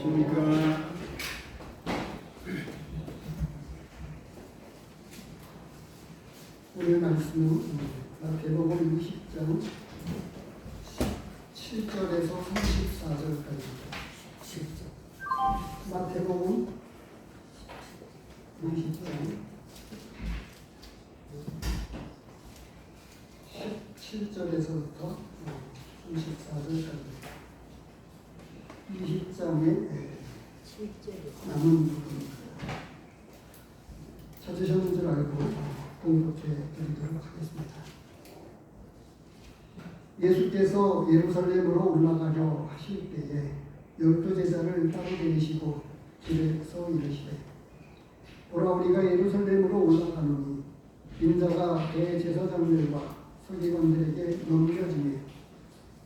안녕하십니까. 오늘 말씀은 마태복음 20장 7절에서 34절까지입니다. 10절. 마태복음 20장 17절에서부터 34절까지 20장의 남은 부분입니다. 찾으셨는 줄 알고 공독해 드리도록 하겠습니다. 예수께서 예루살렘으로 올라가려 하실 때에 12 제자를 따로 데리시고 길에서 이르시되 보라 우리가 예루살렘으로 올라가노니 인자가 대제사장들과 서기관들에게 넘겨지며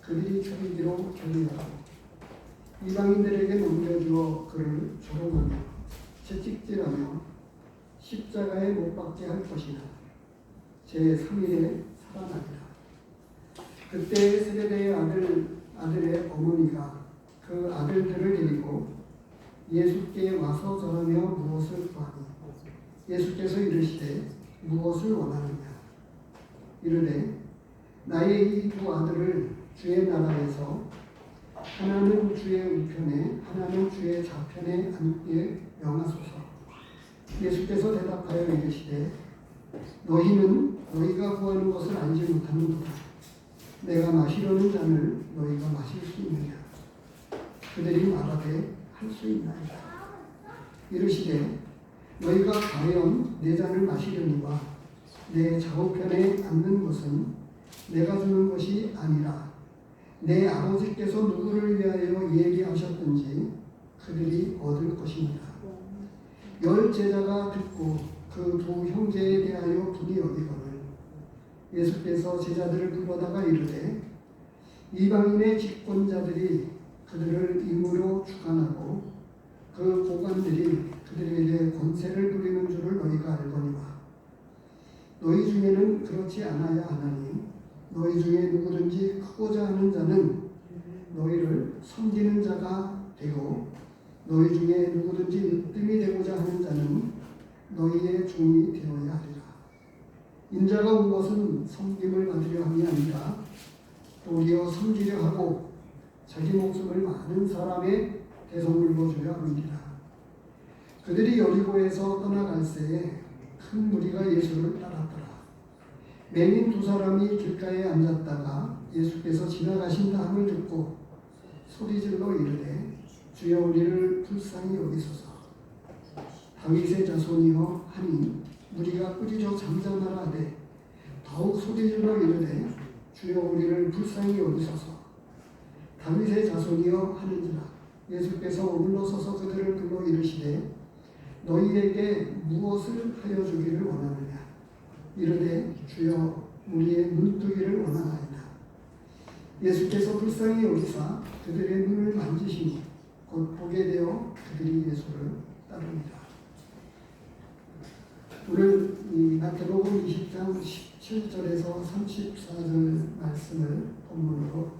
그들이 죽이기로 결의하고 이방인들에게 넘겨주어 그를 조롱하며 채찍질하며 십자가에 못 박게 할 것이나 제3일에 살아나리라. 그때 세베대의 아들의 어머니가 그 아들들을 데리고 예수께 와서 전하며 무엇을 구하니 예수께서 이르시되 무엇을 원하느냐 이르되 나의 이 두 아들을 주의 나라에서 하나는 주의 우편에 하나는 주의 좌편에 앉게 명하소서. 예수께서 대답하여 이르시되 너희는 너희가 구하는 것을 알지 못하는도다. 내가 마시려는 잔을 너희가 마실 수 있느냐. 그들이 말하되 할 수 있나이다. 이르시되 너희가 과연 내 잔을 마시려니와 내 좌우편에 앉는 것은 내가 주는 것이 아니라 내 아버지께서 누구를 위하여 예비하셨든지 그들이 얻을 것입니다. 10 제자가 듣고 그 두 형제에 대하여 분이 여기거늘 예수께서 제자들을 불러다가 이르되 이방인의 집권자들이 그들을 임으로 주관하고 그 고관들이 그들에게 권세를 부리는 줄을 너희가 알거니와 너희 중에는 그렇지 않아야 하나니 너희 중에 누구든지 크고자 하는 자는 너희를 섬기는 자가 되고 너희 중에 누구든지 으뜸이 되고자 하는 자는 너희의 종이 되어야 하리라. 인자가 온 것은 섬김을 받으려 함이 아니라 도리어 섬기려 하고 자기 목숨을 많은 사람의 대성물로 주려 함이니라. 그들이 여리고에서 떠나갈새에 큰 무리가 예수를 따랐더라. 맹인 2 사람이 길가에 앉았다가 예수께서 지나가신다 함을 듣고 소리질러 이르되 주여 우리를 불쌍히 여기소서. 다윗의 자손이여 하니 무리가 꾸짖어 잠잠하라 하되 더욱 소리질러 이르되 주여 우리를 불쌍히 여기소서. 다윗의 자손이여 하는지라. 예수께서 올라서서 그들을 불러 이르시되 너희에게 무엇을 하여 주기를 원하느냐. 이르되 주여 우리의 눈뜨기를 원하나이다. 예수께서 불쌍히 여기사 그들의 눈을 만지시니 곧 보게 되어 그들이 예수를 따릅니다. 오늘 이 마태복음 20장 17절에서 34절 말씀을 본문으로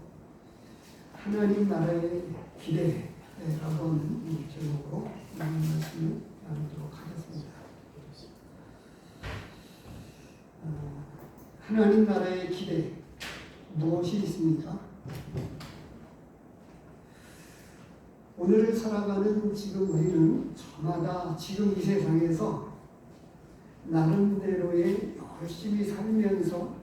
하나님 나라의 기대라고 하는 이 제목으로 말씀을 나누도록 하겠습니다. 하나님 나라의 기대 무엇이 있습니까? 오늘을 살아가는 지금 우리는 저마다 지금 이 세상에서 나름대로의 열심히 살면서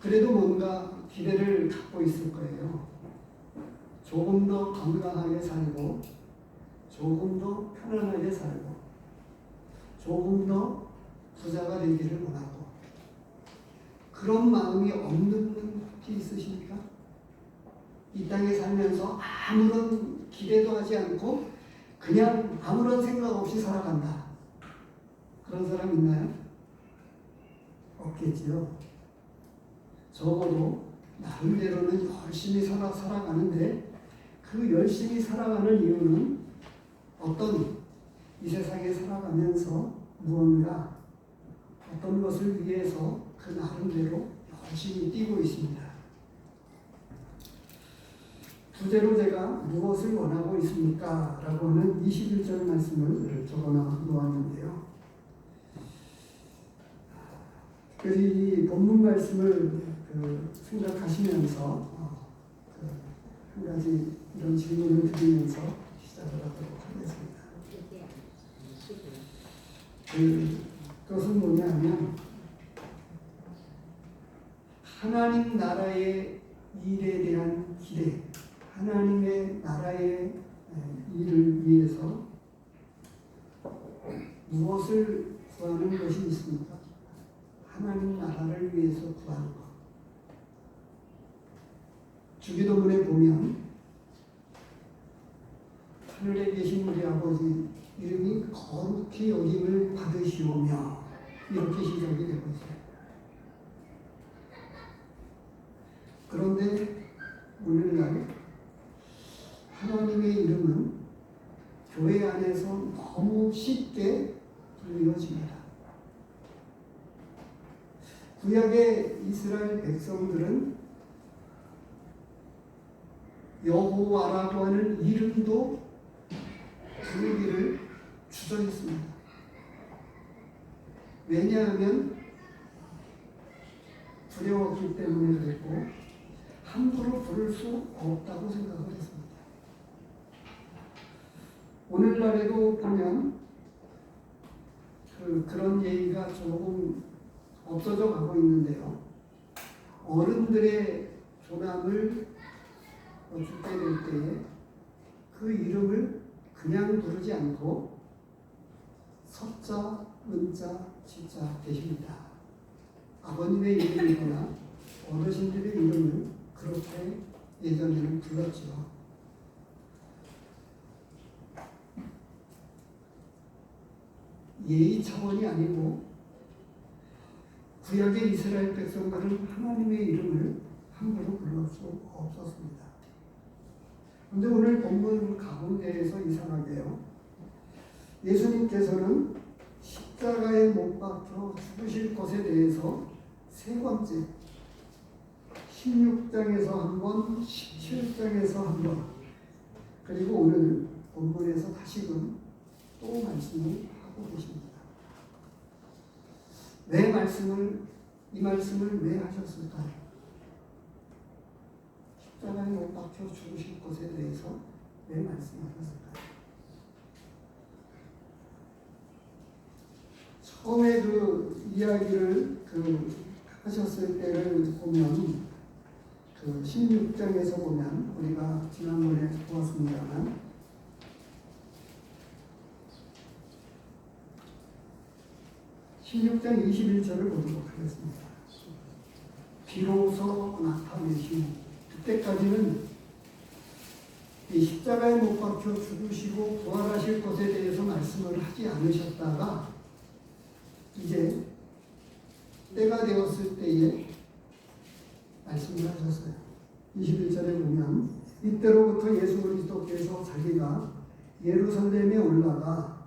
그래도 뭔가 기대를 갖고 있을 거예요. 조금 더 건강하게 살고 조금 더 편안하게 살고 조금 더 부자가 되기를 원하고 그런 마음이 없는 분이 있으십니까? 이 땅에 살면서 아무런 기대도 하지 않고 그냥 아무런 생각 없이 살아간다. 그런 사람 있나요? 없겠지요. 적어도 나름대로는 열심히 살아가는데 그 열심히 살아가는 이유는 어떤 이 세상에 살아가면서 무언가 어떤 것을 위해서 그 나름대로 열심히 뛰고 있습니다. 부제로 제가 무엇을 원하고 있습니까? 라고 하는 21절 말씀을 적어놔 놓았는데요. 특별히 이 본문 말씀을 생각하시면서 한 가지 이런 질문을 드리면서 시작을 하도록 하겠습니다. 그것은 뭐냐면 하나님 나라의 일에 대한 기대, 하나님의 나라의 일을 위해서 무엇을 구하는 것이 있습니까? 하나님 나라를 위해서 구하는 것. 주기도문에 보면 하늘에 계신 우리 아버지 이름이 거룩히 여김을 받으시오며 이렇게 시작이 되고 있어요. 그런데 오늘날 하나님의 이름은 교회 안에서 너무 쉽게 불려집니다. 구약의 이스라엘 백성들은 여호와라고 하는 이름도 부르기를 주저했습니다. 왜냐하면 두려웠기 때문에 그랬고 함부로 부를 수 없다고 생각을 했습니다. 오늘날에도 보면 그런 얘기가 조금 없어져 가고 있는데요. 어른들의 조남을 죽게 될 때에 그 이름을 그냥 부르지 않고 서자, 은자, 지자 대십니다. 아버님의 이름이거나 어르신들의 이름을 그렇게 예전에는 불렀지요. 예의 차원이 아니고 구약의 이스라엘 백성들은 하나님의 이름을 함부로 불러 수 없었습니다. 그런데 오늘 본문 가운데에서 이상하게요. 예수님께서는 십자가에 못 박혀 죽으실 것에 대해서 세 번째 16장에서 한 번, 17장에서 한 번, 그리고 오늘 본문에서 다시금 또 말씀을 하고 계십니다. 이 말씀을 왜 하셨을까요? 십자가에 못 박혀 죽으실 것에 대해서 왜 말씀하셨을까요? 처음에 그 이야기를 하셨을 때를 보면 16장에서 보면 우리가 지난번에 보았습니다만 16장 21절을 보도록 하겠습니다. 비로소 나타내시니 그때까지는 이 십자가에 못 박혀 죽으시고 부활하실 것에 대해서 말씀을 하지 않으셨다가 이제 때가 되었을 때에 말씀을 하셨어요. 21절에 보면 이때로부터 예수 그리스도께서 자기가 예루살렘에 올라가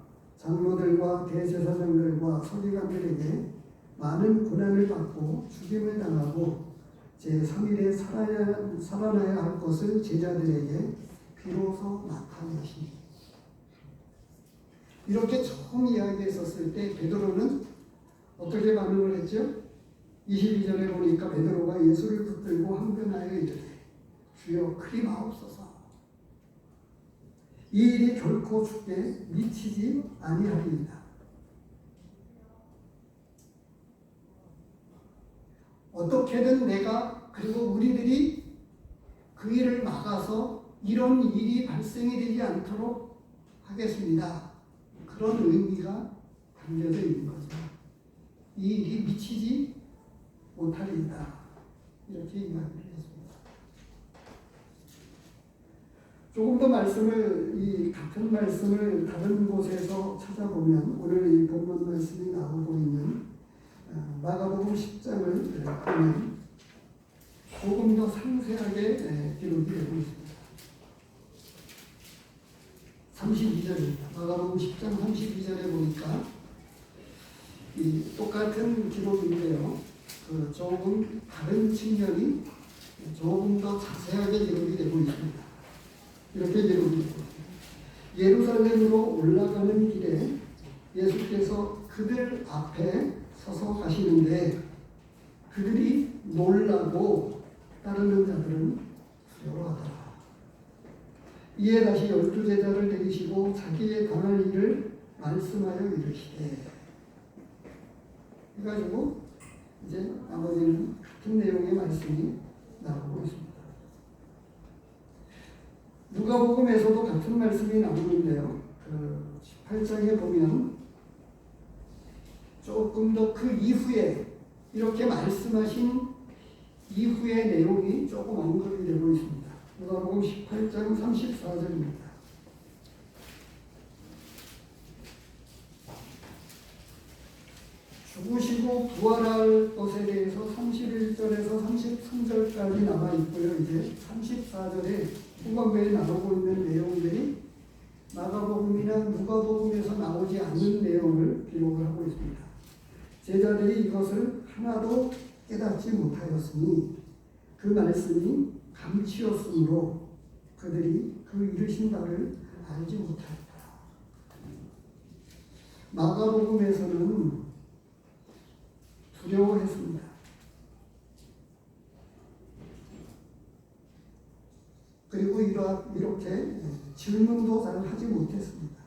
장로들과 대제사장들과 서기관들에게 많은 고난을 받고 죽임을 당하고 제3일에 살아나야 할 것을 제자들에게 비로소 나타내시니 이렇게 처음 이야기했었을 때 베드로는 어떻게 반응을 했죠? 22절에 보니까 베드로가 예수를 붙들고 항변하여 이르되 주여 그리 마옵소서 이 일이 결코 주께 미치지 아니하리이다. 어떻게든 내가 그리고 우리들이 그 일을 막아서 이런 일이 발생이 되지 않도록 하겠습니다. 그런 의미가 담겨져 있는 거죠. 이 일이 미치지 못하리이다. 이렇게 이야기를 했습니다. 조금 더 이 같은 말씀을 다른 곳에서 찾아보면 오늘 이 본문 말씀이 나오고 있는 마가복음 10장을 보면 조금 더 상세하게 기록이 되고 있습니다. 32절입니다. 마가복음 10장 32절에 보니까 이 똑같은 기록인데요. 조금 다른 측면이 조금 더 자세하게 기록이 되고 있습니다. 이렇게 기록이 있습니다. 예루살렘으로 올라가는 길에 예수께서 그들 앞에 서서 가시는데 그들이 놀라고 따르는 자들은 두려워하더라. 이에 다시 12제자를 데리시고 자기의 당할 일을 말씀하여 이르시되 해가지고 이제 나머지는 같은 내용의 말씀이 나오고 있습니다. 누가복음에서도 같은 말씀이 나오는데요. 그 18장에 보면 조금 더 그 이후에 이렇게 말씀하신 이후의 내용이 조금 언급이 되고 있습니다. 누가복음 18장 34절입니다. 죽으시고 부활할 것에 대해서 31절에서 33절까지 남아 있고요. 이제 34절에 후반부에 나오고 있는 내용들이 마가복음이나 누가복음에서 나오지 않는 내용을 기록을 하고 있습니다. 제자들이 이것을 하나도 깨닫지 못하였으니 그 말씀이 감치였으므로 그들이 그 이르신 바를 알지 못하였다. 마가복음에서는 두려워했습니다. 그리고 이렇게 질문도 잘 하지 못했습니다.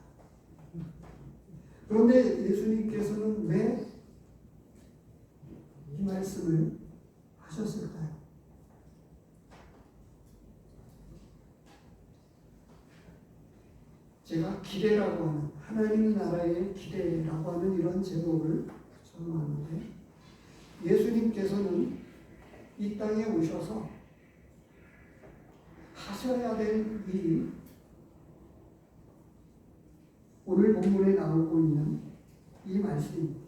그런데 예수님께서는 왜 이 말씀을 하셨을까요? 제가 기대라고 하는 하나님 나라의 기대라고 하는 이런 제목을 붙여놓았는데 예수님께서는 이 땅에 오셔서 하셔야 될 일이 오늘 본문에 나오고 있는 이 말씀입니다.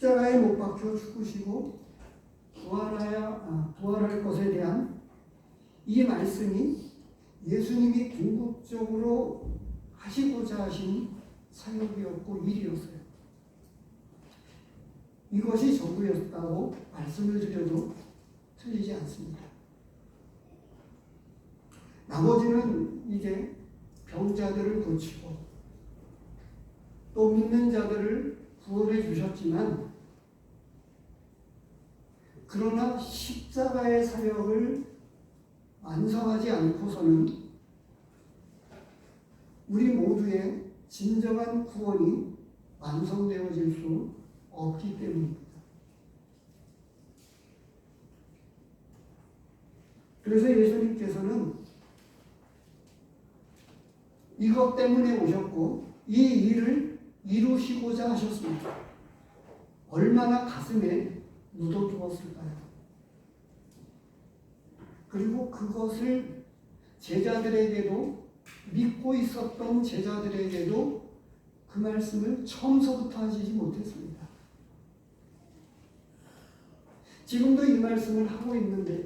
십자가에 못 박혀 죽으시고 부활할 것에 대한 이 말씀이 예수님이 궁극적으로 하시고자 하신 사역이었고 일이었어요. 이것이 전부였다고 말씀을 드려도 틀리지 않습니다. 나머지는 이제 병자들을 고치고 또 믿는 자들을 구원해 주셨지만 그러나 십자가의 사역을 완성하지 않고서는 우리 모두의 진정한 구원이 완성되어질 수 없기 때문입니다. 그래서 예수님께서는 이것 때문에 오셨고 이 일을 이루시고자 하셨습니다. 얼마나 가슴에 묻어두었을까요? 그리고 그것을 제자들에게도 믿고 있었던 제자들에게도 그 말씀을 처음서부터 하시지 못했습니다. 지금도 이 말씀을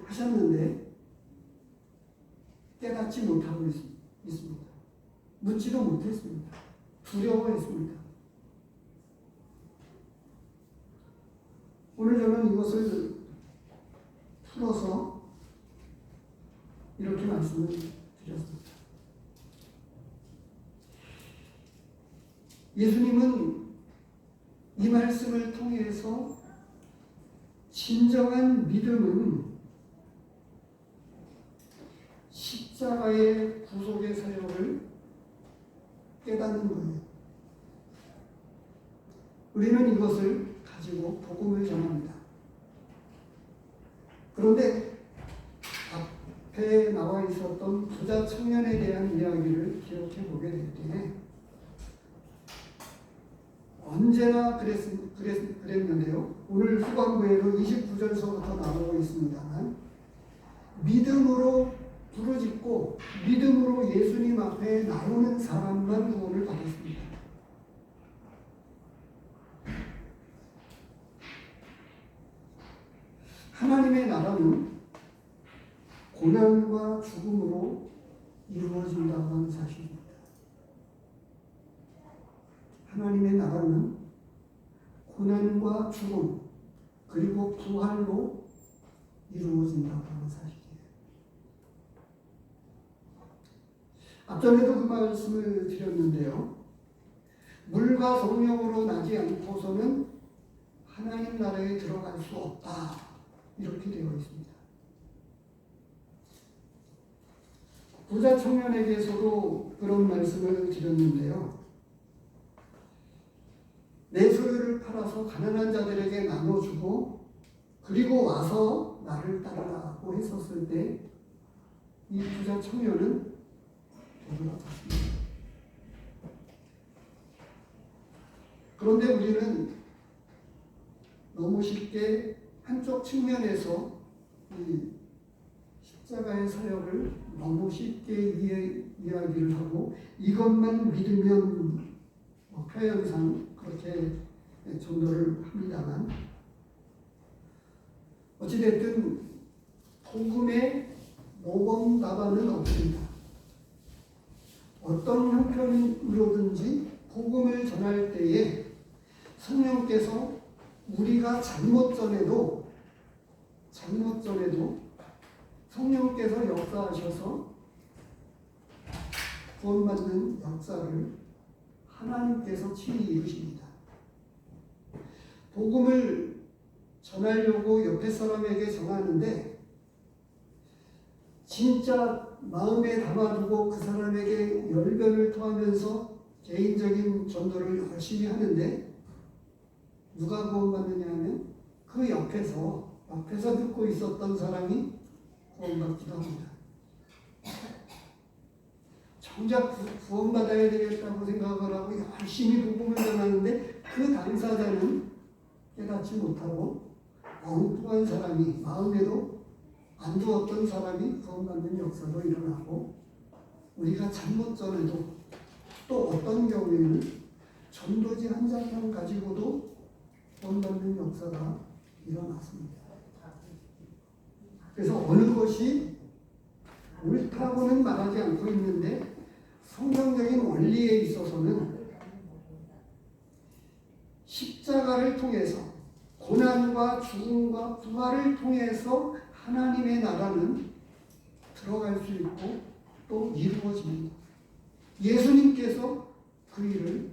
하셨는데 깨닫지 못하고 있습니다. 묻지도 못했습니다. 두려워했습니다. 오늘 저는 이것을 풀어서 이렇게 말씀을 드렸습니다. 예수님은 이 말씀을 통해서 진정한 믿음은 십자가의 구속의 사역을 깨닫는 거예요. 우리는 이것을 가지고 복음을 전합니다. 그런데 앞에 나와 있었던 부자 청년에 대한 이야기를 기억해 보게 될 때에 언제나 그랬는데요. 오늘 후반부에도 29절서부터 나오고 있습니다만 믿음으로 부르짖고 믿음으로 예수님 앞에 나오는 사람만 구원을 받았습니다. 하나님의 나라는 고난과 죽음으로 이루어진다고 하는 사실입니다. 하나님의 나라는 고난과 죽음 그리고 부활로 이루어진다고 하는 사실. 앞전에도 그 말씀을 드렸는데요. 물과 성령으로 나지 않고서는 하나님 나라에 들어갈 수 없다. 이렇게 되어 있습니다. 부자 청년에게서도 그런 말씀을 드렸는데요. 내 소유를 팔아서 가난한 자들에게 나눠주고 그리고 와서 나를 따르라고 했었을 때 이 부자 청년은 돌아갔습니다. 그런데 우리는 너무 쉽게 한쪽 측면에서 이 십자가의 사역을 너무 쉽게 이야기를 하고 이것만 믿으면 표현상 그렇게 전도를 합니다만 어찌됐든 복음의 모범 답안은 없습니다. 어떤 형편으로든지 복음을 전할 때에 성령께서 우리가 잘못 전해도 성령께서 역사하셔서 구원받는 역사를 하나님께서 친히 이루십니다. 복음을 전하려고 옆에 사람에게 전하는데 진짜 마음에 담아두고 그 사람에게 열변을 토하면서 개인적인 전도를 열심히 하는데 누가 구원받느냐 하면 그 옆에서 듣고 있었던 사람이 구원받기도 합니다. 정작 구원받아야 되겠다고 생각을 하고 열심히 복음을 전하는데 그 당사자는 깨닫지 못하고 엉뚱한 사람이 마음에도 안 두었던 사람이 구원받는 역사도 일어나고 우리가 잘못 전해도 또 어떤 경우에는 전도지 한 장만 가지고도 구원받는 역사가 일어났습니다. 그래서 어느 것이 옳다고는 말하지 않고 있는데 성경적인 원리에 있어서는 십자가를 통해서 고난과 죽음과 부활을 통해서 하나님의 나라는 들어갈 수 있고 또 이루어집니다. 예수님께서 그 일을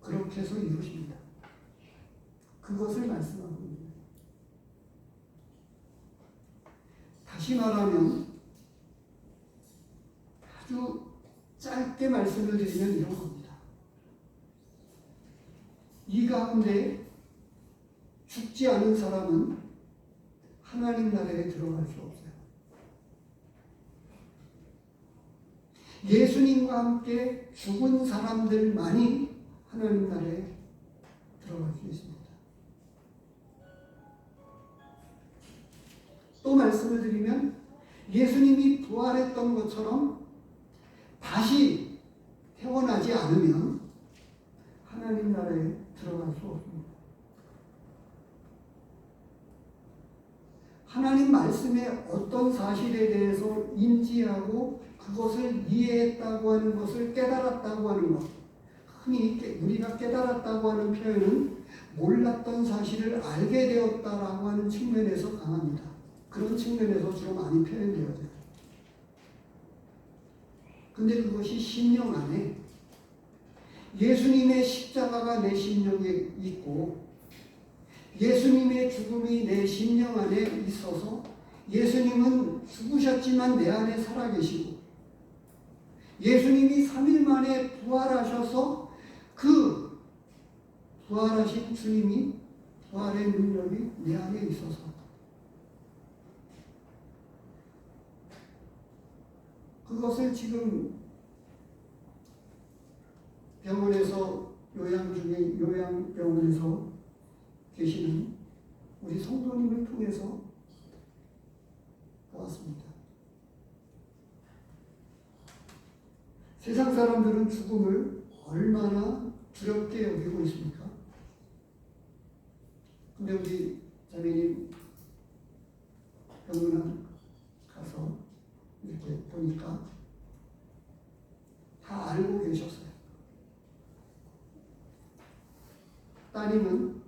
그렇게 해서 이루십니다. 그것을 말씀하고 있습니다. 다시 말하면 아주 짧게 말씀을 드리면 이런 겁니다. 이 가운데 죽지 않은 사람은 하나님 나라에 들어갈 수 없어요. 예수님과 함께 죽은 사람들만이 하나님 나라에 들어갈 수 있습니다. 또 말씀을 드리면 예수님이 부활했던 것처럼 다시 태어나지 않으면 하나님 나라에 들어갈 수 없습니다. 하나님 말씀의 어떤 사실에 대해서 인지하고 그것을 이해했다고 하는 것을 깨달았다고 하는 것, 흔히 우리가 깨달았다고 하는 표현은 몰랐던 사실을 알게 되었다라고 하는 측면에서 강합니다. 그런 측면에서 주로 많이 표현되어져요. 근데 그것이 심령 안에 예수님의 십자가가 내 심령에 있고 예수님의 죽음이 내 심령 안에 있어서 예수님은 죽으셨지만 내 안에 살아계시고 예수님이 3일 만에 부활하셔서 그 부활하신 주님이 부활의 능력이 내 안에 있어서 그것을 지금 병원에서 요양병원에서 계시는 우리 성도님을 통해서 보았습니다. 세상 사람들은 죽음을 얼마나 두렵게 여기고 있습니까? 근데 우리 자매님 병원 가서 이렇게 보니까 다 알고 계셨어요. 따님은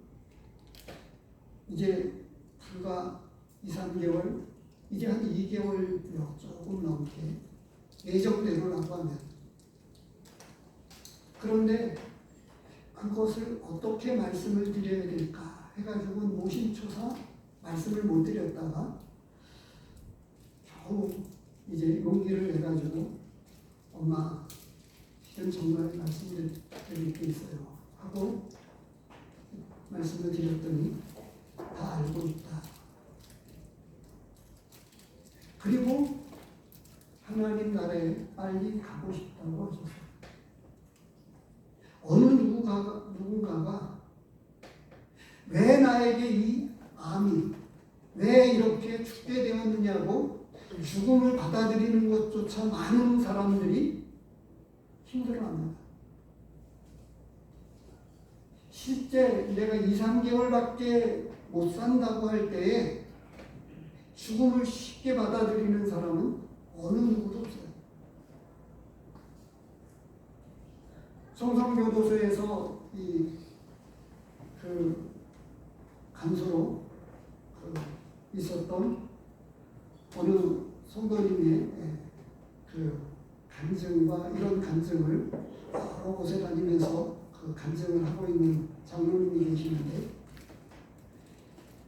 이제 불과 2, 3개월, 이제 한 2개월 조금 넘게 예정대로라고 하면. 그런데 그것을 어떻게 말씀을 드려야 될까 해가지고 노심초사 말씀을 못 드렸다가 겨우 이제 용기를 내가지고 엄마 이건 정말 말씀을 드릴 게 있어요 하고 말씀을 드렸더니 다 알고 있다. 그리고 하나님 나라에 빨리 가고 싶다고 하셨어요. 어느 누군가가 왜 나에게 이 암이 왜 이렇게 죽게 되었느냐고 죽음을 받아들이는 것조차 많은 사람들이 힘들어합니다. 실제 내가 2, 3개월밖에 못 산다고 할 때에 죽음을 쉽게 받아들이는 사람은 어느 누구도 없어요. 성성교도소에서 그 간소로 있었던 어느 성도님의 그 간증과 이런 간증을 여러 곳에 다니면서 그 간증을 하고 있는 장로님이 계시는데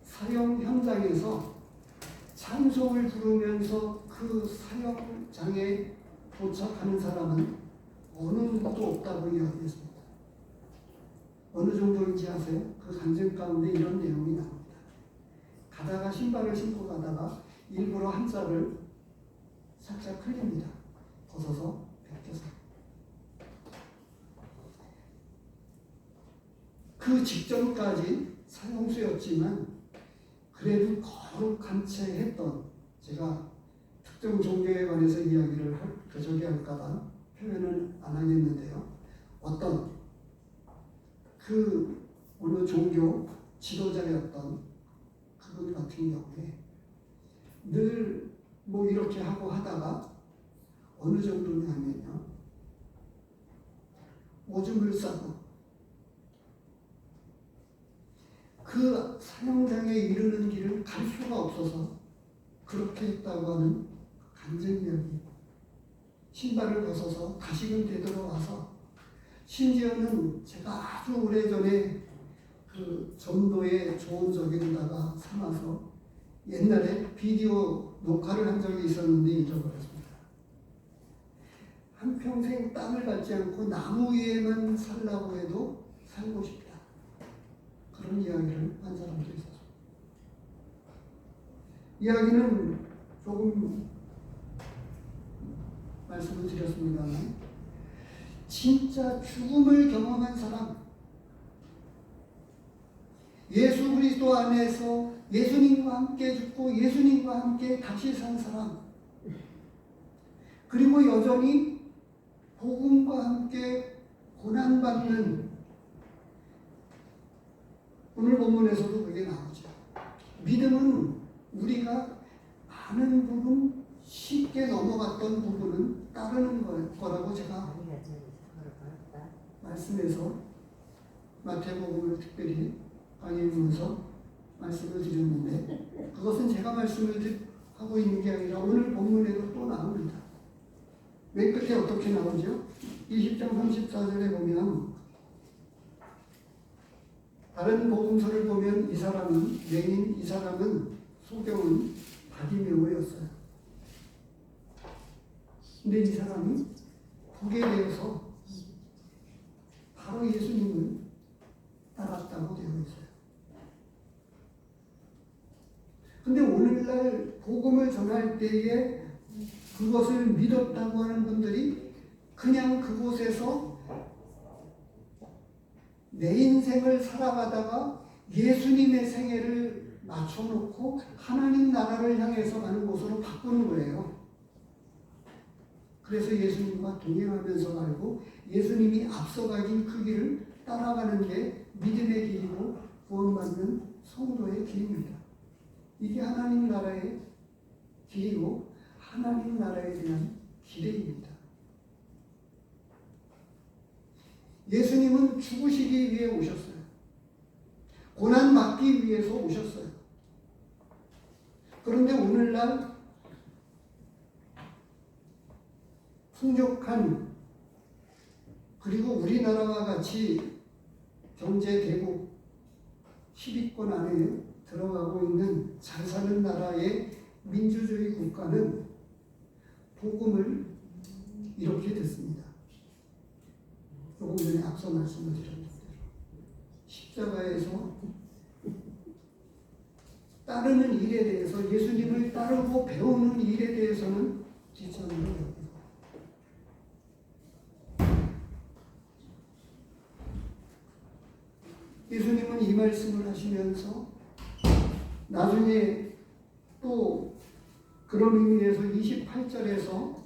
사형 현장에서 찬송을 부르면서 그 사형장에 도착하는 사람은 어느 누구도 없다고 이야기했습니다. 어느 정도인지 아세요? 그 간증 가운데 이런 내용이 나옵니다. 가다가 신발을 신고 가다가 일부러 한자를 살짝 흘립니다. 벗어서 벗겨서. 그 직전까지 사형수였지만 그래도 거룩한 채 했던, 제가 특정 종교에 관해서 이야기를 저기 할까봐 표현을 안 하겠는데요. 어떤 그 어느 종교 지도자였던 그분 같은 경우에 늘 뭐 이렇게 하고 하다가 어느 정도냐면요. 오줌을 싸고 그 사형장에 이르는 길을 갈 수가 없어서 그렇게 했다고 하는 간증 이야기. 신발을 벗어서 다시금 되돌아와서 심지어는 제가 아주 오래전에 그 전도의 좋은 적에다가 삼아서 옛날에 비디오 녹화를 한 적이 있었는데 잊어버렸습니다. 한평생 땅을 밟지 않고 나무 위에만 살라고 해도 살고 싶다. 그런 이야기를 한 사람도 있었습니다. 이야기는 조금 말씀을 드렸습니다만 진짜 죽음을 경험한 사람, 예수 그리스도 안에서 예수님과 함께 죽고 예수님과 함께 다시 산 사람, 그리고 여전히 복음과 함께 고난받는, 오늘 본문에서도 그게 나오죠. 믿음은 우리가 아는 부분, 쉽게 넘어갔던 부분은 따르는 거라고 제가 말씀에서 마태복음을 특별히 강의하면서 말씀을 드렸는데 그것은 제가 말씀을 하고 있는 게 아니라 오늘 본문에도 또 나옵니다. 맨 끝에 어떻게 나오죠? 20장 34절에 보면 다른 복음서를 보면 이 사람은 맹인, 이 사람은 소경은 바디메오였어요. 근데 이 사람이 보게 되어서 바로 예수님을 따랐다고 되어 있어요. 근데 오늘날 복음을 전할 때에 그것을 믿었다고 하는 분들이 그냥 그곳에서 내 인생을 살아가다가 예수님의 생애를 맞춰놓고 하나님 나라를 향해서 가는 곳으로 바꾸는 거예요. 그래서 예수님과 동행하면서 가고 예수님이 앞서가긴 그 길을 따라가는 게 믿음의 길이고 구원받는 성도의 길입니다. 이게 하나님 나라의 길이고 하나님 나라에 대한 기대입니다. 예수님은 죽으시기 위해 오셨어요. 고난 받기 위해서 오셨어요. 그런데 오늘날 풍족한, 그리고 우리나라와 같이 경제 대국 10위권 안에 들어가고 있는 잘 사는 나라의 민주주의 국가는 복음을 이렇게 듣습니다. 조금 전에 앞서 말씀을 드렸던 대로 십자가에서 따르는 일에 대해서, 예수님을 따르고 배우는 일에 대해서는 지천으로 여기고, 예수님은 이 말씀을 하시면서 나중에 또 그런 의미에서 28절에서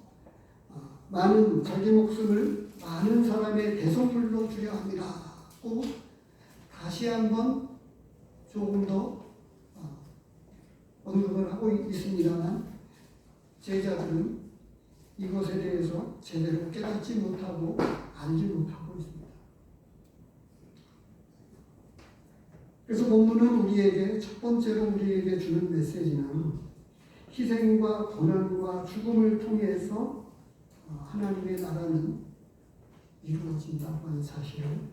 많은 자기 목숨을 많은 사람의 대속물로 주려 함이라고 다시 한번 조금 더 언급을 하고 있습니다만, 제자들은 이것에 대해서 제대로 깨닫지 못하고 알지 못하고 있습니다. 그래서 본문은 우리에게, 첫 번째로 우리에게 주는 메시지는 희생과 고난과 죽음을 통해서 하나님의 나라는 이루어진다고 하는 사실을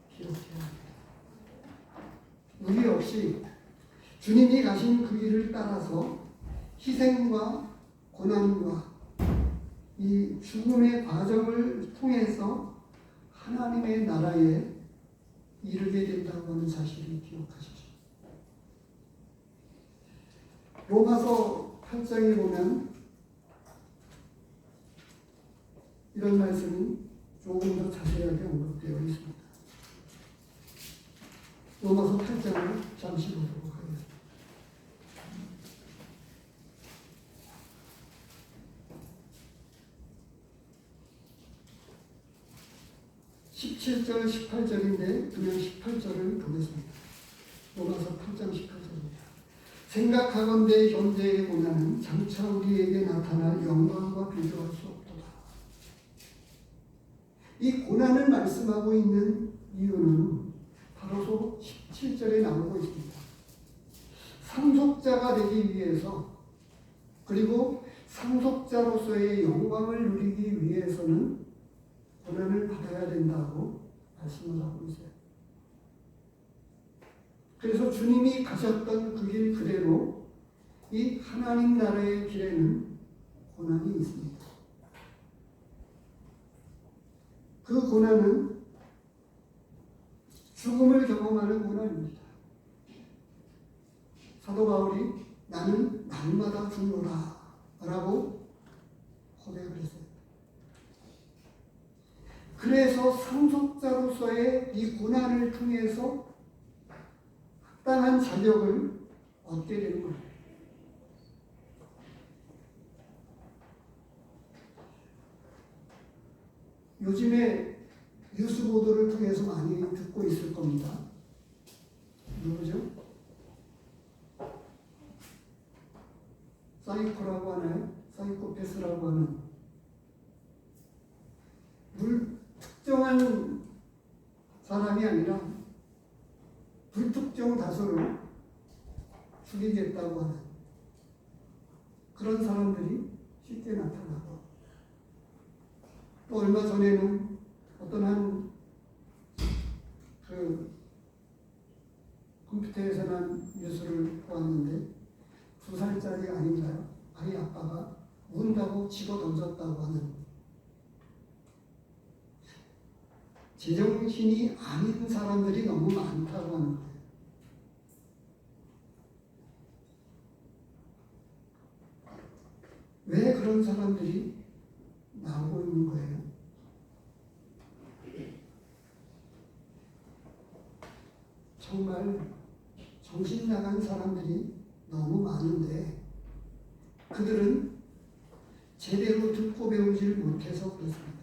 기억해야 합니다. 우리 역시 주님이 가신 그 길을 따라서 희생과 고난과 이 죽음의 과정을 통해서 하나님의 나라에 이르게 된다고 하는 사실을 기억하십시오. 로마서 8장에 보면 이런 말씀이 조금 더 자세하게 언급되어 있습니다. 로마서 8장을 잠시 보도록 하겠습니다. 17절, 18절인데 그냥 18절을 보겠습니다. 로마서 8장 18절입니다. 생각하건대 현재의 고난은 장차 우리에게 나타날 영광과 비교할 수 없도다. 이 고난을 말씀하고 있는 이유는 바로 17절에 나오고 있습니다. 상속자가 되기 위해서, 그리고 상속자로서의 영광을 누리기 위해서는 고난을 받아야 된다고 말씀을 하고 있어요. 그래서 주님이 가셨던 그 길 그대로 이 하나님 나라의 길에는 고난이 있습니다. 그 고난은 죽음을 경험하는 고난입니다. 사도 바울이 나는 날마다 죽노라 라고 고백을 했어요. 그래서 상속자로서의 이 고난을 통해서 합당한 자격을 얻게 되는 거예요. 요즘에 뉴스 보도를 통해서 많이 듣고 있을 겁니다. 누구죠? 사이코라고 하나요? 사이코패스라고 하는 특정한 사람이 아니라 불특정 다수를 죽이겠다고 하는 그런 사람들이 쉽게 나타나고, 또 얼마 전에는 어떤 한 그 컴퓨터에서 난 뉴스를 보았는데 2살짜리 아닌가요? 아이 아빠가 운다고 집어 던졌다고 하는, 제정신이 아닌 사람들이 너무 많다고 하는 거예요. 왜 그런 사람들이 나오고 있는 거예요? 정말 정신 나간 사람들이 너무 많은데 그들은 제대로 듣고 배우질 못해서 그렇습니다.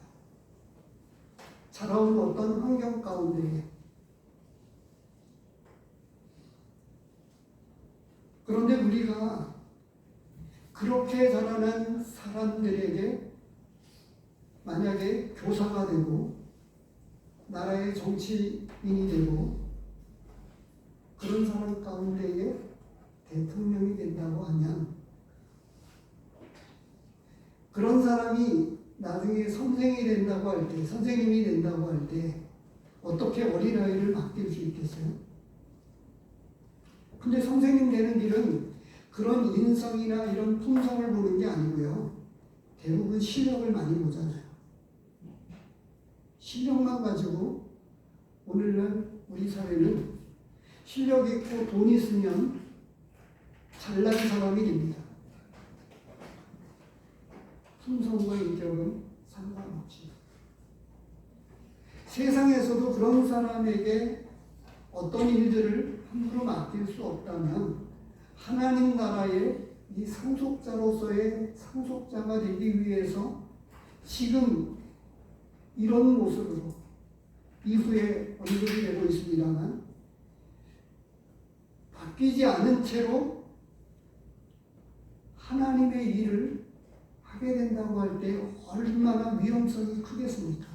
자라온 어떤 환경 가운데에, 그런데 우리가 그렇게 자라난 사람들에게 만약에 교사가 되고 나라의 정치인이 되고 그런 사람 가운데에 대통령이 된다고 하면, 그런 사람이 나중에 선생이 된다고 할 때, 선생님이 된다고 할 때 어떻게 어린아이를 맡길 수 있겠어요? 근데 선생님 되는 길은 그런 인성이나 이런 품성을 보는 게 아니고요. 대부분 실력을 많이 보잖아요. 실력만 가지고 오늘날 우리 사회는 실력 있고 돈 있으면 잘난 사람이 됩니다. 품성과 인격은 상관없지. 세상에서도 그런 사람에게 어떤 일들을 함부로 맡길 수 없다면 하나님 나라의 이 상속자로서의 상속자가 되기 위해서 지금 이런 모습으로 이후에 언급이 되고 있습니다만 바뀌지 않은 채로 하나님의 일을 하게 된다고 할 때 얼마나 위험성이 크겠습니까?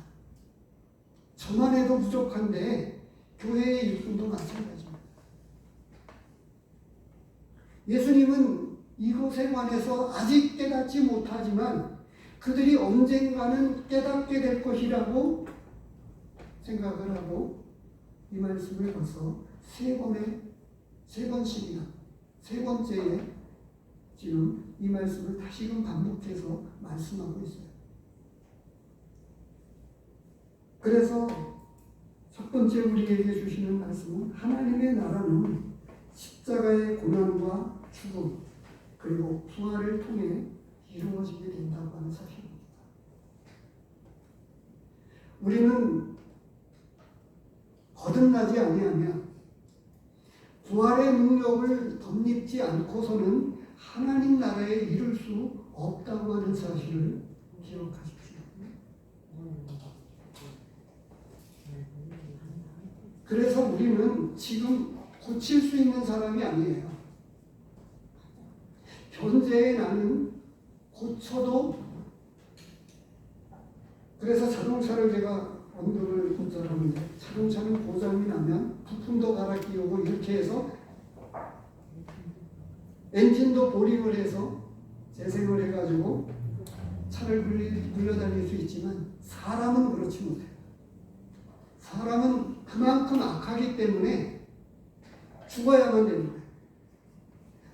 저만 해도 부족한데 교회의 일꾼도 마찬가지입니다. 예수님은 이것에 관해서 아직 깨닫지 못하지만 그들이 언젠가는 깨닫게 될 것이라고 생각을 하고 이 말씀을 벌써 세 번씩이나 세 번째에 지금 이 말씀을 다시금 반복해서 말씀하고 있어요. 그래서 첫 번째 우리에게 주시는 말씀은 하나님의 나라는 십자가의 고난과 죽음 그리고 부활을 통해 이루어지게 된다고 하는 사실입니다. 우리는 거듭나지 아니하면 부활의 능력을 덧입지 않고서는 하나님 나라에 이룰 수 없다고 하는 사실을 기억하십시오. 그래서 우리는 지금 고칠 수 있는 사람이 아니에요. 현재의 나는 고쳐도 그래서 자동차를 제가 언급을 잘하는데 자동차는 고장이 나면 부품도 갈아 끼우고 이렇게 해서 엔진도 보링을 해서 재생을 해가지고 차를 굴려다닐 수 있지만 사람은 그렇지 못해요. 사람은 그만큼 악하기 때문에 죽어야만 되는 거예요.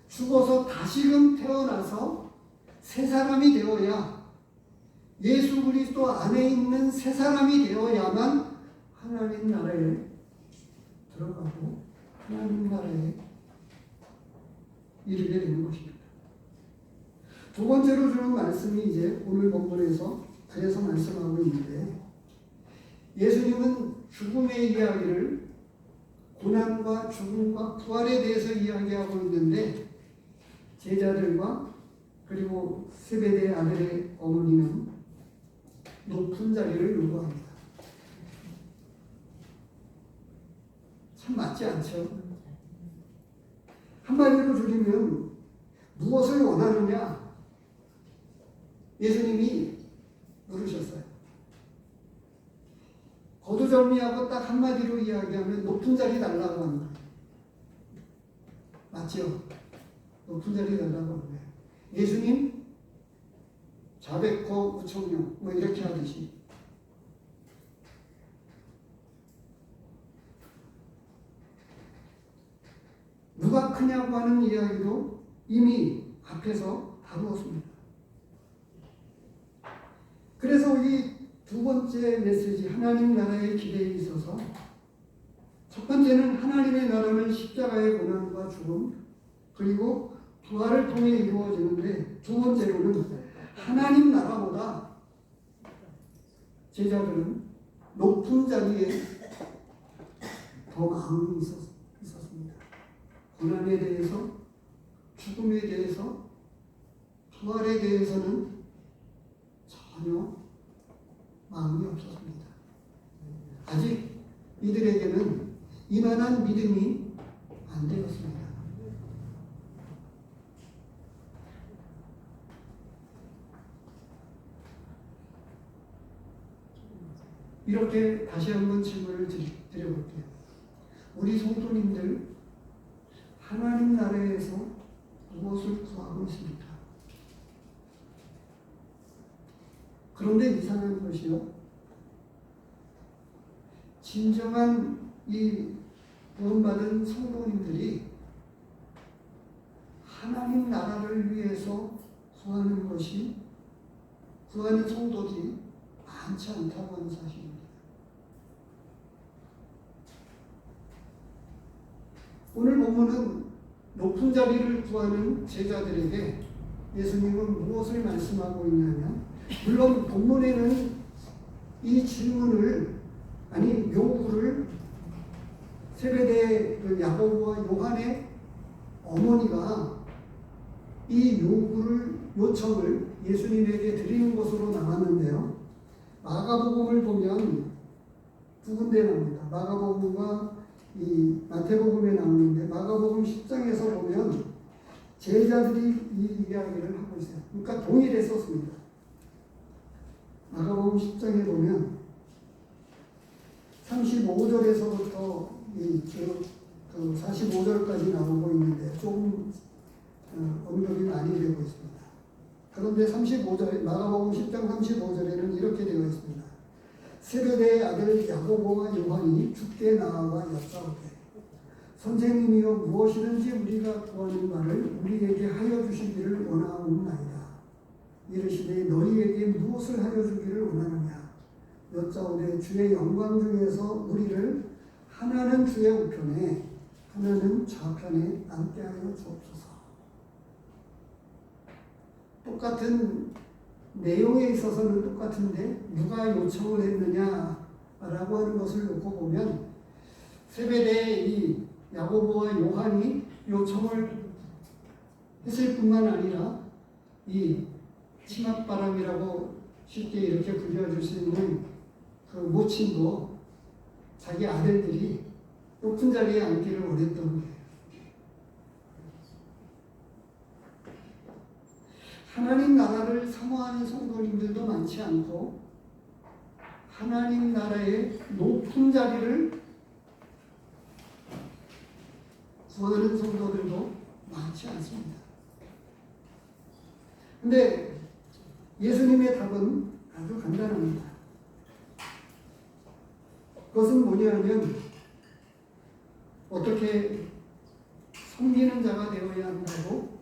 죽어서 다시금 태어나서 새 사람이 되어야 예수 그리스도 안에 있는 새 사람이 되어야만 하나님 나라에 들어가고 하나님 나라에 이르게 되는 것입니다. 두 번째로 주는 말씀이 이제 오늘 본문에서 그래서 말씀하고 있는데 예수님은 죽음의 이야기를 고난과 죽음과 부활에 대해서 이야기하고 있는데 제자들과 그리고 세베대의 아들의 어머니는 높은 자리를 요구합니다. 참 맞지 않죠? 한마디로 줄이면 무엇을 원하느냐? 예수님이 물으셨어요. 거두절미하고 딱 한마디로 이야기하면 높은 자리 달라고 하는 거예요. 맞죠? 높은 자리 달라고 하는 거예요. 예수님 자백호 우청룡 뭐 이렇게 하듯이 누가 크냐고 하는 이야기도 이미 앞에서 다루었습니다. 그래서 이 두 번째 메시지 하나님 나라의 기대에 있어서 첫 번째는 하나님의 나라는 십자가의 고난과 죽음 그리고 부활을 통해 이루어지는데 두 번째로는 하나님 나라보다 제자들은 높은 자리에 더 마음이 있었습니다. 고난에 대해서 죽음에 대해서 부활에 대해서는 전혀 마음이 없었습니다. 아직 이들에게는 이만한 믿음이 안 되었습니다. 이렇게 다시 한번 질문을 드려볼게요. 우리 성도님들 하나님 나라에서 무엇을 구하고 있습니까? 그런데 이상한 것이요. 진정한 이 구원받은 성도님들이 하나님 나라를 위해서 구하는 것이 구하는 성도들이 많지 않다고 하는 사실입니다. 오늘 본문은 높은 자리를 구하는 제자들에게 예수님은 무엇을 말씀하고 있냐면, 물론 본문에는 이 질문을 요구를 세베대 그 야고보와 요한의 어머니가 이 요청을 예수님에게 드리는 것으로 나왔는데요. 마가복음을 보면 두 군데 나옵니다. 마가복음과 이 마태복음에 나오는데, 마가복음 10장에서 보면 제자들이 이 이야기를 하고 있어요. 그러니까 동일해 썼습니다. 마가복음 10장에 보면 35절에서부터 45절까지 나오고 있는데 조금 언급이 많이 되고 있습니다. 그런데 35절, 마가복음 10장 35절에는 이렇게 되어 있습니다. 세베대의 아들 야고보와 요한이 주께 나아가 여짜오되, 선생님이여, 무엇이든지 우리가 구하는 바를 우리에게 하여 주시기를 원하옵나이다. 이르시되, 너희에게 무엇을 하여 주기를 원하느냐? 여짜오되, 주의 영광 중에서 우리를 하나는 주의 우편에 하나는 좌편에 앉게 하여 주옵소서. 똑같은 내용에 있어서는 똑같은데 누가 요청을 했느냐라고 하는 것을 놓고 보면, 세베대의 이 야고보와 요한이 요청을 했을 뿐만 아니라 이 치맛바람이라고 쉽게 이렇게 불려줄 수 있는 그 모친도 자기 아들들이 높은 자리에 앉기를 원했던 거예요. 하나님 나라를 사모하는 성도님들도 많지 않고, 하나님 나라의 높은 자리를 구하는 성도들도 많지 않습니다. 근데 예수님의 답은 아주 간단합니다. 그것은 뭐냐면, 어떻게 섬기는 자가 되어야 한다고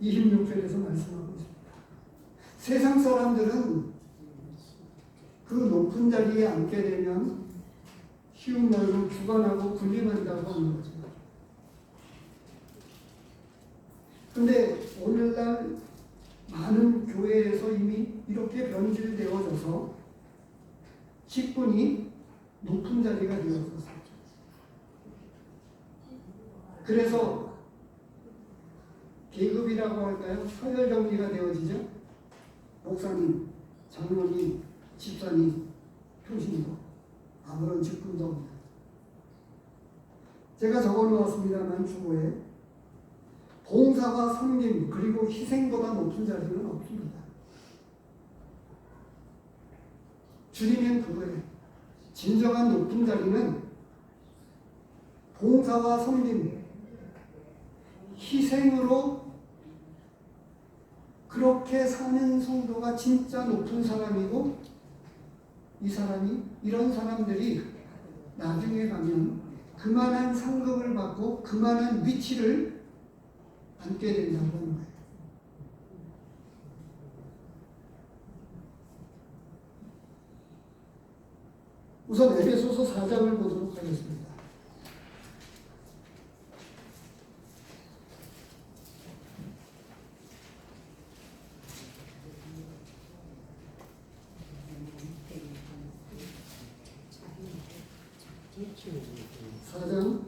26절에서 말씀하고 있습니다. 세상 사람들은 그 높은 자리에 앉게 되면 쉬운 말로 주관하고 군림한다고 하는 거죠. 그런데 오늘날 많은 교회에서 이미 이렇게 변질되어져서 직분이 높은 자리가 되어졌어요. 그래서 계급이라고 할까요? 서열 정리가 되어지죠. 목사님, 장로님, 집사님, 교신도 아무런 직분도 없는. 제가 적어놓았습니다만 주보에 봉사와 섬김 그리고 희생보다 높은 자리는 없습니다. 줄이면 그거예요. 진정한 높은 자리는 봉사와 섬김, 희생으로 그렇게 사는 성도가 진짜 높은 사람이고, 이 사람이, 이런 사람들이 나중에 가면 그만한 상급을 받고 그만한 위치를 앉게 된다고 하는 거예요. 우선 에베소서 4장을 보도록 하겠습니다. 사장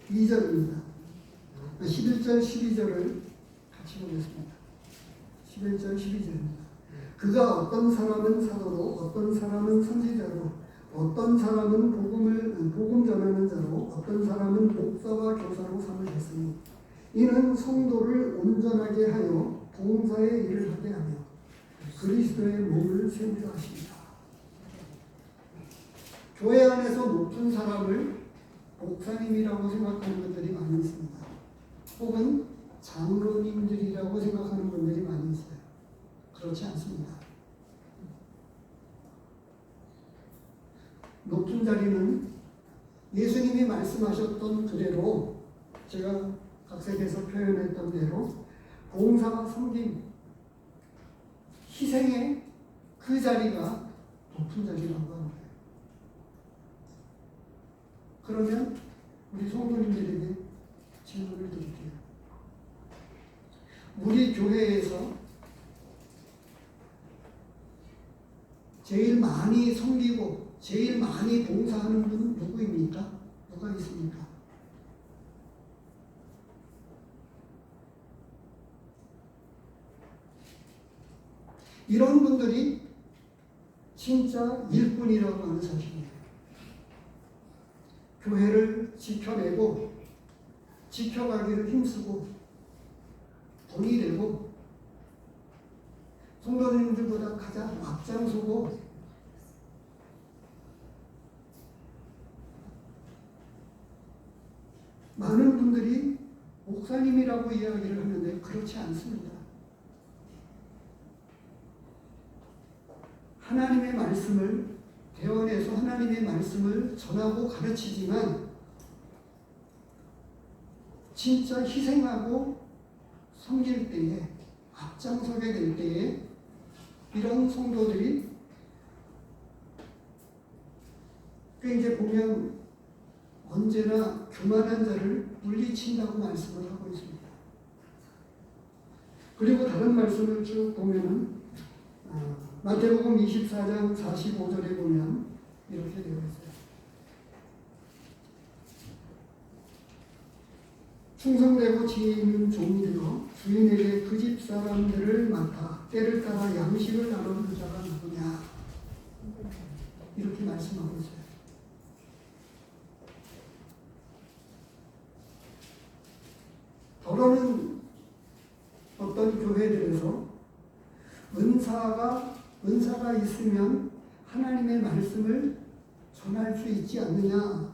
12절입니다. 11절, 12절을 같이 보겠습니다. 11절, 12절입니다. 그가 어떤 사람은 사도로, 어떤 사람은 선지자로, 어떤 사람은 복음 전하는 자로, 어떤 사람은 목사와 교사로 삼으셨으니, 이는 성도를 온전하게 하여 봉사의 일을 하게 하며 그리스도의 몸을 세우려 하십니다. 교회 안에서 높은 사람을 목사님이라고 생각하는 분들이 많이 있습니다. 혹은 장로님들이라고 생각하는 분들이 많이 있어요. 그렇지 않습니다. 높은 자리는 예수님이 말씀하셨던 그대로, 제가 각색해서 표현했던 대로 봉사와 섬김, 희생의 그 자리가 높은 자리라고 하는 거예요. 그러면 우리 성도님들에게 질문을 드릴게요. 우리 교회에서 제일 많이 섬기고 제일 많이 봉사하는 분은 누구입니까? 누가 있습니까? 이런 분들이 진짜 일꾼이라고 하는 사실이에요. 교회를 지켜내고 지켜가기를 힘쓰고 돈이 되고 성도님들보다 가장 앞장서고 많은 분들이 목사님이라고 이야기를 하는데 그렇지 않습니다. 하나님의 말씀을 대원에서 하나님의 말씀을 전하고 가르치지만 진짜 희생하고 섬길 때에 앞장서게 될 때에 이런 성도들이 이제 보면 언제나 교만한 자를 물리친다고 말씀을 하고 있습니다. 그리고 다른 말씀을 쭉 보면은 마태복음 24장 45절에 보면 이렇게 되어 있어요. 충성되고 지혜 있는 종이 되어 주인에게 그 집 사람들을 맡아 때를 따라 양식을 나누는 자가 누구냐, 이렇게 말씀하고 있어요. 더러는 어떤 교회들에서 은사가 있으면 하나님의 말씀을 전할 수 있지 않느냐라고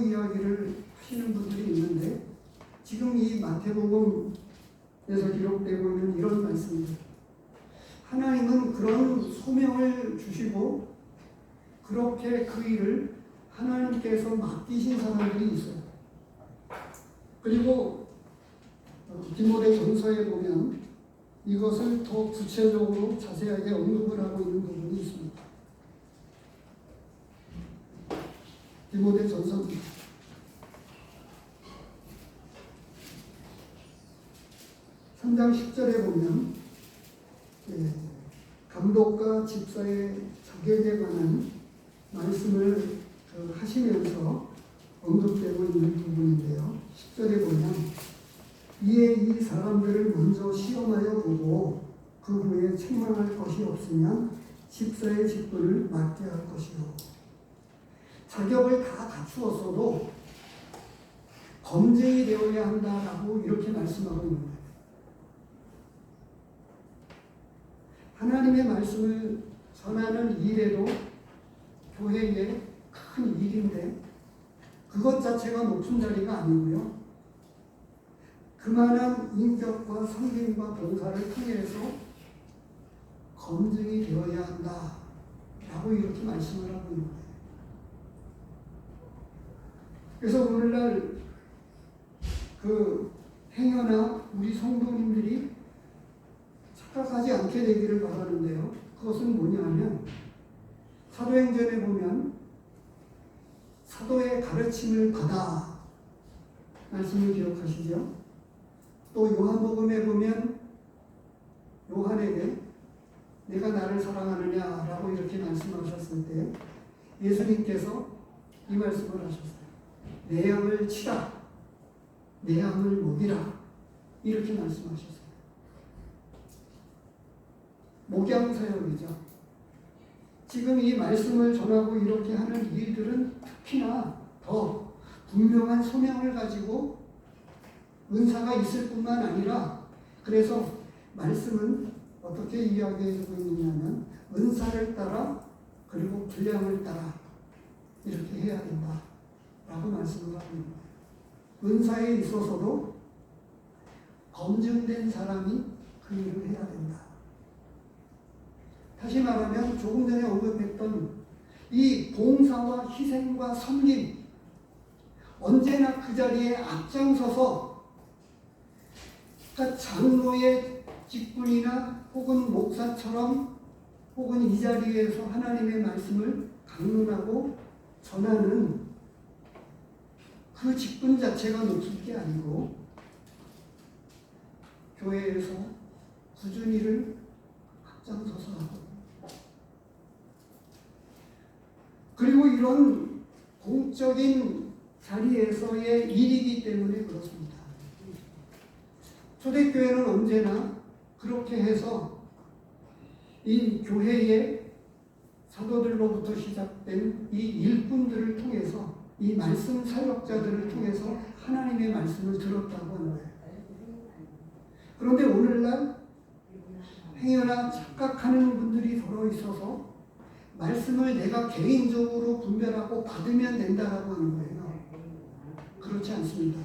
이야기를 하시는 분들이 있는데, 지금 이 마태복음에서 기록되고 있는 이런 말씀입니다. 하나님은 그런 소명을 주시고 그렇게 그 일을 하나님께서 맡기신 사람들이 있어요. 그리고 디모데전서에 보면 이것을 더 구체적으로 자세하게 언급을 하고 있는 부분이 있습니다. 디모데전서입니다. 3장 10절에 보면 감독과 집사의 자격에 관한 말씀을 하시면서 언급되고 있는 부분인데요. 10절에 보면 이에 이 사람들을 먼저 시험하여 보고 그 후에 책망할 것이 없으면 집사의 직분을 맡게 할 것이요. 자격을 다 갖추었어도 검증이 되어야 한다라고 이렇게 말씀하고 있는 거예요. 하나님의 말씀을 전하는 일에도 교회의 큰 일인데 그것 자체가 높은 자리가 아니고요. 그만한 인격과 성김과 봉사를 통해서 검증이 되어야 한다라고 이렇게 말씀을 하고 있는 거예요. 그래서 오늘날 그 행여나 우리 성도님들이 착각하지 않게 되기를 바라는데요. 그것은 뭐냐면 사도행전에 보면 사도의 가르침을 받아, 말씀을 기억하시죠? 또 요한복음에 보면 요한에게 내가 나를 사랑하느냐라고 이렇게 말씀하셨을 때 예수님께서 이 말씀을 하셨어요. 내 양을 치라, 내 양을 먹이라, 이렇게 말씀하셨어요. 목양사역이죠. 지금 이 말씀을 전하고 이렇게 하는 일들은 특히나 더 분명한 소명을 가지고 은사가 있을 뿐만 아니라, 그래서 말씀은 어떻게 이야기해주고 있느냐면 은사를 따라 그리고 분량을 따라 이렇게 해야 된다라고 말씀을 하고 있는 거예요. 은사에 있어서도 검증된 사람이 그 일을 해야 된다. 다시 말하면 조금 전에 언급했던 이 봉사와 희생과 섬김, 언제나 그 자리에 앞장서서, 그러니까 장로의 직분이나 혹은 목사처럼 혹은 이 자리에서 하나님의 말씀을 강론하고 전하는 그 직분 자체가 높을 게 아니고, 교회에서 꾸준히 일을 앞장서서 하고, 그리고 이런 공적인 자리에서의 일이기 때문에 그렇습니다. 초대교회는 언제나 그렇게 해서 이 교회의 사도들로부터 시작된 이 일꾼들을 통해서, 이 말씀 사역자들을 통해서 하나님의 말씀을 들었다고 하는 거예요. 그런데 오늘날 행여나 착각하는 분들이 더러 있어서 말씀을 내가 개인적으로 분별하고 받으면 된다라고 하는 거예요. 그렇지 않습니다.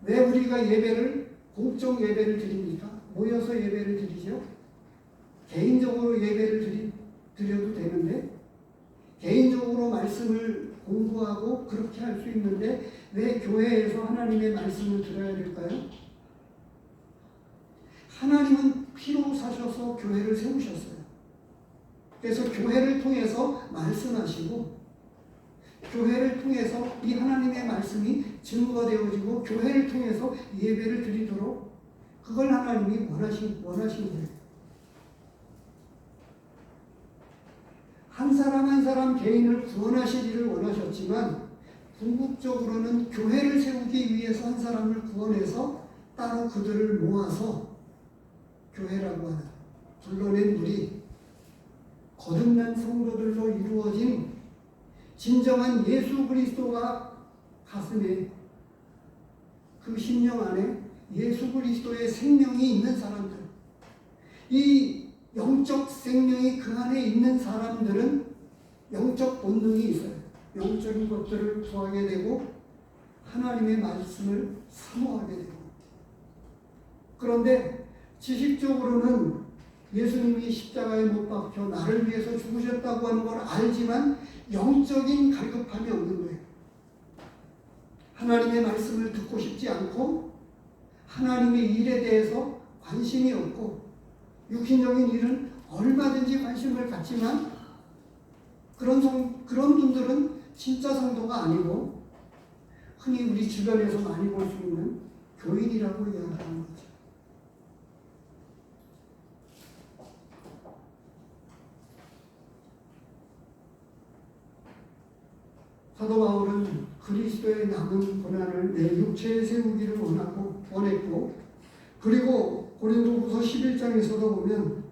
왜 우리가 예배를, 공적 예배를 드립니까? 모여서 예배를 드리죠. 개인적으로 예배를 드려도 되는데, 개인적으로 말씀을 공부하고 그렇게 할 수 있는데 왜 교회에서 하나님의 말씀을 들어야 될까요? 하나님은 피로 사셔서 교회를 세우셨어요. 그래서 교회를 통해서 말씀하시고, 교회를 통해서 이 하나님의 말씀이 증거되어지고, 교회를 통해서 예배를 드리도록 그걸 하나님이 원하신 거예요. 한 사람 한 사람 개인을 구원하시기를 원하셨지만, 궁극적으로는 교회를 세우기 위해서 한 사람을 구원해서 따로 그들을 모아서 교회라고 하는 불러낸 우리 거듭난 성도들로 이루어진 진정한 예수 그리스도가 가슴에, 그 심령 안에 예수 그리스도의 생명이 있는 사람들, 이 영적 생명이 그 안에 있는 사람들은 영적 본능이 있어요. 영적인 것들을 구하게 되고 하나님의 말씀을 사모하게 되고, 그런데 지식적으로는 예수님이 십자가에 못 박혀 나를 위해서 죽으셨다고 하는 걸 알지만 영적인 갈급함이 없는 거예요. 하나님의 말씀을 듣고 싶지 않고, 하나님의 일에 대해서 관심이 없고, 육신적인 일은 얼마든지 관심을 갖지만, 그런 분들은 진짜 성도가 아니고 흔히 우리 주변에서 많이 볼 수 있는 교인이라고 이야기하는 거죠. 사도 바울은 그리스도의 남은 고난을 내 육체에 세우기를 원했고, 그리고 고린도후서 11장에서도 보면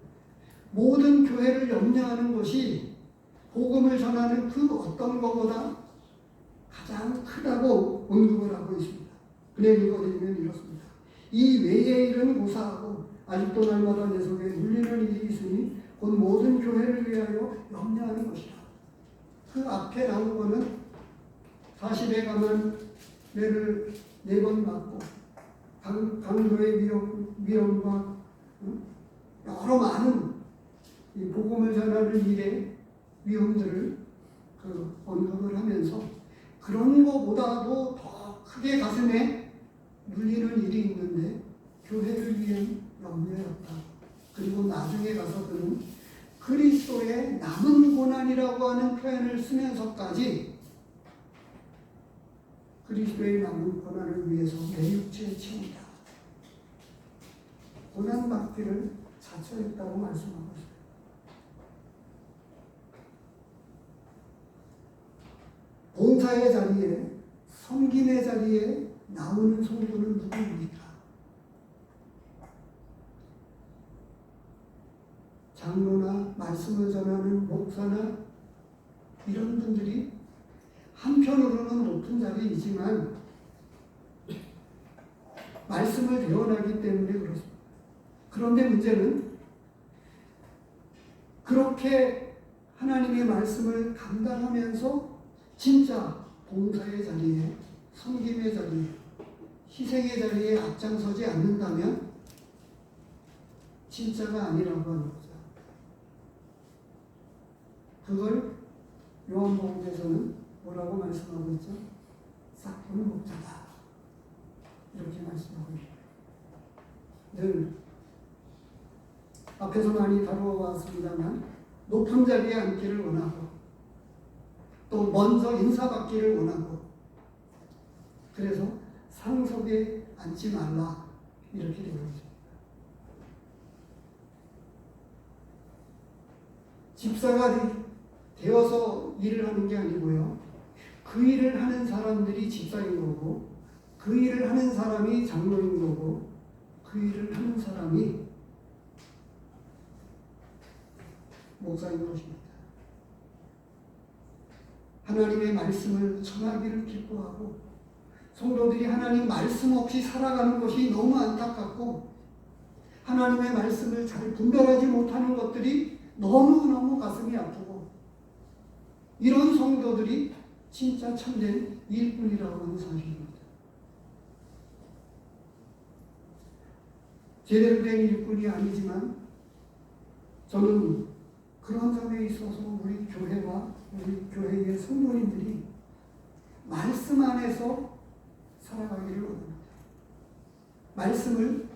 모든 교회를 염려하는 것이 복음을 전하는 그 어떤 것보다 가장 크다고 언급을 하고 있습니다. 그냥 읽어드리면 이렇습니다. 이 외의 일은 고사하고 아직도 날마다 내 속에 눌리는 일이 있으니 곧 모든 교회를 위하여 염려하는 것이다. 그 앞에 나온 거는 40에 가면 매를 4번 맞고, 강도의 위험과 여러 많은 이 복음을 전하는 일의 위험들을 언급을 하면서, 그런 것보다도 더 크게 가슴에 눌리는 일이 있는데 교회를 위한 염려였다. 그리고 나중에 가서 그는 그리스도의 남은 고난이라고 하는 표현을 쓰면서까지 그리스도의 남은 고난을 위해서 내 육체에 채운다, 고난받기를 자처했다고 말씀하고 있습니다. 봉사의 자리에, 섬김의 자리에 나오는 성도는 누구입니까? 장로나 말씀을 전하는 목사나 이런 분들이 한편으로는 높은 자리이지만 말씀을 배워나기 때문에 그렇습니다. 그런데 문제는 그렇게 하나님의 말씀을 감당하면서 진짜 봉사의 자리에 섬김의 자리, 희생의 자리에 앞장서지 않는다면 진짜가 아니라고 하는 거죠. 그걸 요한복음에서는 뭐라고 말씀하고 있죠? 싹 보는 목자다. 이렇게 말씀하고 있습니다. 늘 앞에서 많이 다루어왔습니다만 높은 자리에 앉기를 원하고 또 먼저 인사받기를 원하고 그래서 상석에 앉지 말라 이렇게 되어 있습니다. 집사가 되어서 일을 하는 게 아니고요. 그 일을 하는 사람들이 집사인 거고 그 일을 하는 사람이 장로인 거고 그 일을 하는 사람이 목사인 것입니다. 하나님의 말씀을 전하기를 기뻐하고 성도들이 하나님 말씀 없이 살아가는 것이 너무 안타깝고 하나님의 말씀을 잘 분별하지 못하는 것들이 너무너무 가슴이 아프고 이런 성도들이 진짜 참된 일꾼이라고 하는 사실입니다. 제대로 된 일꾼이 아니지만 저는 그런 점에 있어서 우리 교회와 우리 교회의 성도님들이 말씀 안에서 살아가기를 원합니다. 말씀을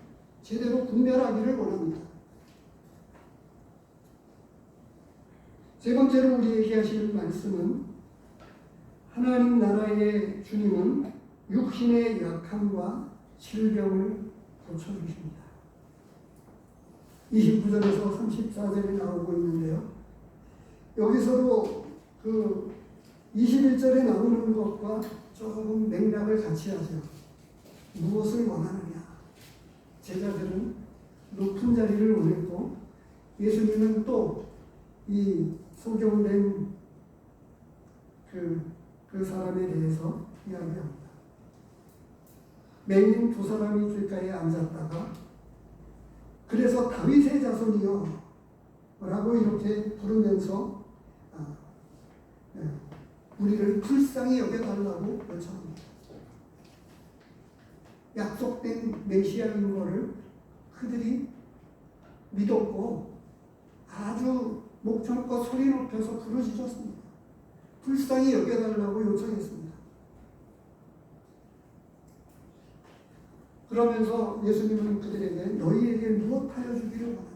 제대로 분별하기를 원합니다. 세 번째로 우리에게 하시는 말씀은 하나님 나라의 주님은 육신의 약함과 질병을 고쳐주십니다. 29절에서 34절에 나오고 있는데요. 여기서도 그 21절에 나오는 것과 조금 맥락을 같이 하죠. 무엇을 원하느냐? 제자들은 높은 자리를 원했고 예수님은 또 이 소경된 그 사람에 대해서 이야기합니다. 맹인 두 사람이 길가에 앉았다가 그래서 다윗의 자손이여 라고 이렇게 부르면서 우리를 불쌍히 여겨달라고 요청합니다. 약속된 메시아인 것을 그들이 믿었고 아주 목청껏 소리 높여서 부르짖었습니다. 불쌍히 여겨달라고 요청했습니다. 그러면서 예수님은 그들에게 너희에게 무엇하여 주기를 원하느냐.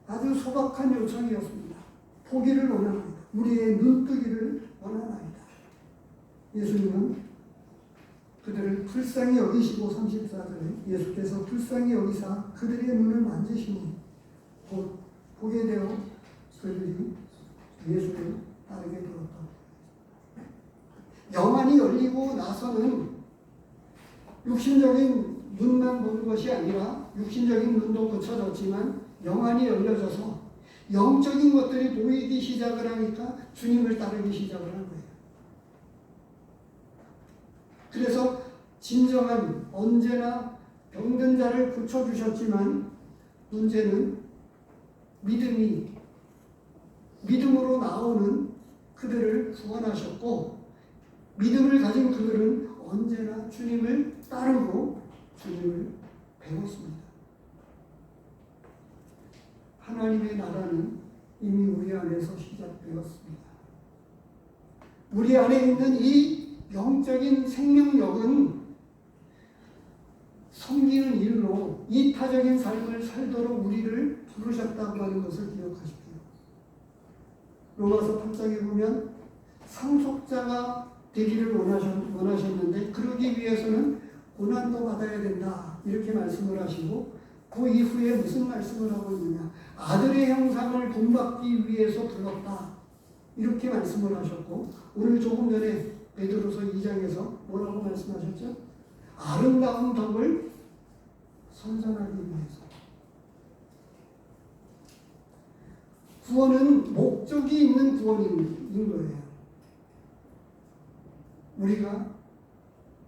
아주 소박한 요청이었습니다. 포기를 원합니다. 우리의 눈뜨기를 원하나이다. 예수님은 그들을 불쌍히 여기시고 34절에 예수께서 불쌍히 여기사 그들의 눈을 만지시니 곧 보게 되어 그들이 예수를 따르게 되었다. 영안이 열리고 나서는 육신적인 눈만 보는 것이 아니라 육신적인 눈도 고쳐졌지만 영안이 열려져서 영적인 것들이 보이기 시작을 하니까 주님을 따르기 시작을 한 거예요. 그래서 진정한 언제나 병든 자를 고쳐주셨지만 문제는 믿음으로 나오는 그들을 구원하셨고 믿음을 가진 그들은 언제나 주님을 따르고 주님을 배웠습니다. 하나님의 나라는 이미 우리 안에서 시작되었습니다. 우리 안에 있는 이 영적인 생명력은 섬기는 일로 이타적인 삶을 살도록 우리를 부르셨다고 하는 것을 기억하십시오. 로마서 8장에 보면 상속자가 되기를 원하셨는데 그러기 위해서는 고난도 받아야 된다 이렇게 말씀을 하시고 그 이후에 무슨 말씀을 하고 있느냐. 아들의 형상을 본받기 위해서 불렀다 이렇게 말씀을 하셨고 오늘 조금 전에 베드로서 2장에서 뭐라고 말씀하셨죠? 아름다운 덕을 선전하기 위해서. 구원은 목적이 있는 구원인 거예요. 우리가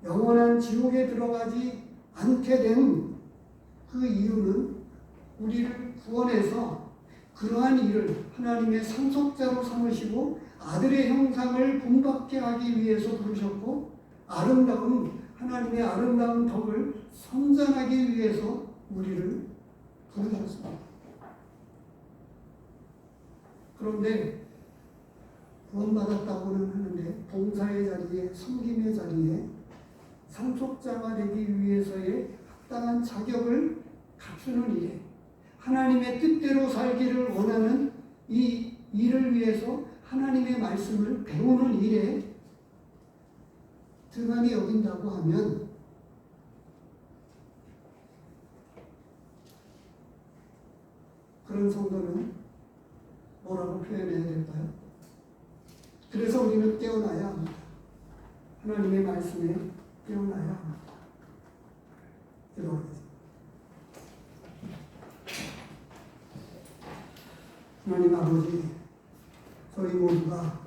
영원한 지옥에 들어가지 않게 된 그 이유는 우리를 구원해서 그러한 일을 하나님의 상속자로 삼으시고 아들의 형상을 본받게 하기 위해서 부르셨고 하나님의 아름다운 덕을 성전하기 위해서 우리를 부르셨습니다. 그런데 구원받았다고는 하는데 봉사의 자리에, 섬김의 자리에 상속자가 되기 위해서의 합당한 자격을 갖추는 일에, 하나님의 뜻대로 살기를 원하는 이 일을 위해서 하나님의 말씀을 배우는 일에 등한히 여긴다고 하면 그런 성도는 뭐라고 표현해야 될까요? 그래서 우리는 깨어나야 합니다. 하나님의 말씀에 깨어나야 합니다. 기도하겠습니다. 하나님 아버지, 저희 모두가